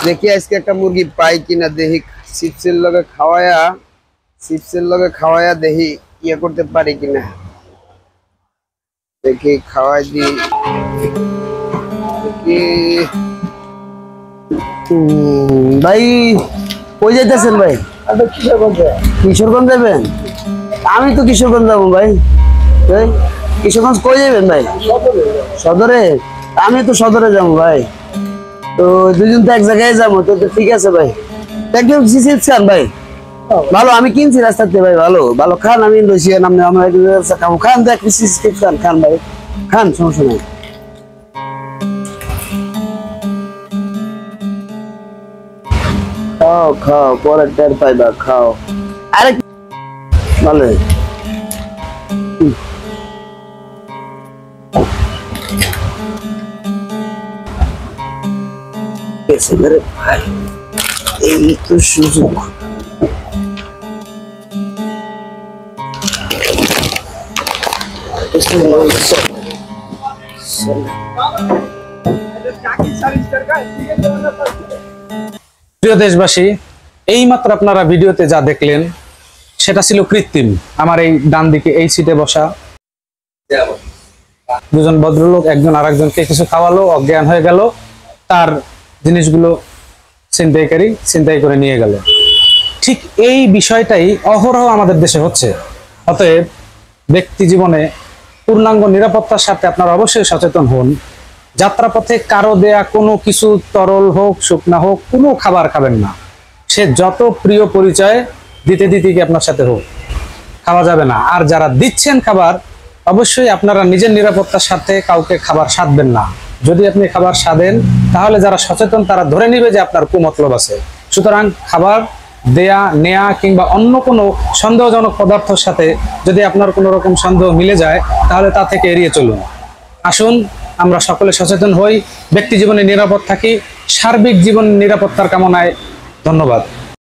দেখি আজকে একটা মুরগি পাই কিনা, দেখি চিপসের লগে খাওয়ায়া দেখি ইয়ে করতে পারি কিনা। দেখি খাওয়াই দি। ভাই কই যাইতেছেন ভাই? কিশোরগঞ্জ যাবেন? আমি তো কিশোরগঞ্জ যাবো ভাই। কিশোরগঞ্জ কই যাবেন ভাই? সদরে? আমি তো সদরে যাবো ভাই। তো দুজন তো এক জায়গায় যাবো, তো ঠিক আছে ভাই। একদম চিপস খান ভাই, ভালো আমি কিনছি রাস্তাতে ভাই। ভালো ভালো খান, আমি রসিয়া নামে আমরা খাবো। খান দেখ চিপস খান, খান ভাই খান, সমস্যা নাই। খাও খাও, পরে টের পাইবা, খাও। আরে ভালো ভাই, এই তো সুযোগ। প্রিয় দেশবাসী, এইমাত্র আপনারা ভিডিওতে যা দেখলেন সেটা ছিল কৃত্রিম। আমার এই ডান দিকে এই সিটে বসা দুজন ভদ্রলোক একজন আরেকজনকে কিছু খাওয়ালো, অজ্ঞান হয়ে গেল, তার জিনিসগুলো ছিনতাই করে নিয়ে গেল। ঠিক এই বিষয়টাই অহরহ আমাদের দেশে হচ্ছে। অতএব ব্যক্তি জীবনে পূর্ণাঙ্গ নিরাপত্তার সাথে আপনারা অবশ্যই সচেতন হন। যাত্রাপথে কারো দেয়া কোনো কিছু, তরল হোক শুকনা হোক, কোনো খাবার খাবেন না। সে যত প্রিয় পরিচয় দিতে কি আপনার সাথে হোক, খাওয়া যাবে না। আর যারা দিচ্ছেন খাবার, অবশ্যই আপনারা নিজের নিরাপত্তার সাথে কাউকে খাবার সাধবেন না। যদি আপনি খাবার সাধেন, তাহলে যারা সচেতন তারা ধরে নিবে যে আপনার কুমতলব আছে। সুতরাং খাবার দেয়া নেয়া কিংবা অন্য কোনো সন্দেহজনক পদার্থের সাথে যদি আপনার কোনো রকম সন্দেহ মিলে যায়, তাহলে তা থেকে এড়িয়ে চলুন। আসুন আমরা সকলে সচেতন হই, ব্যক্তি জীবনে নিরাপদ থাকি। সার্বিক জীবন নিরাপত্তার কামনায় ধন্যবাদ।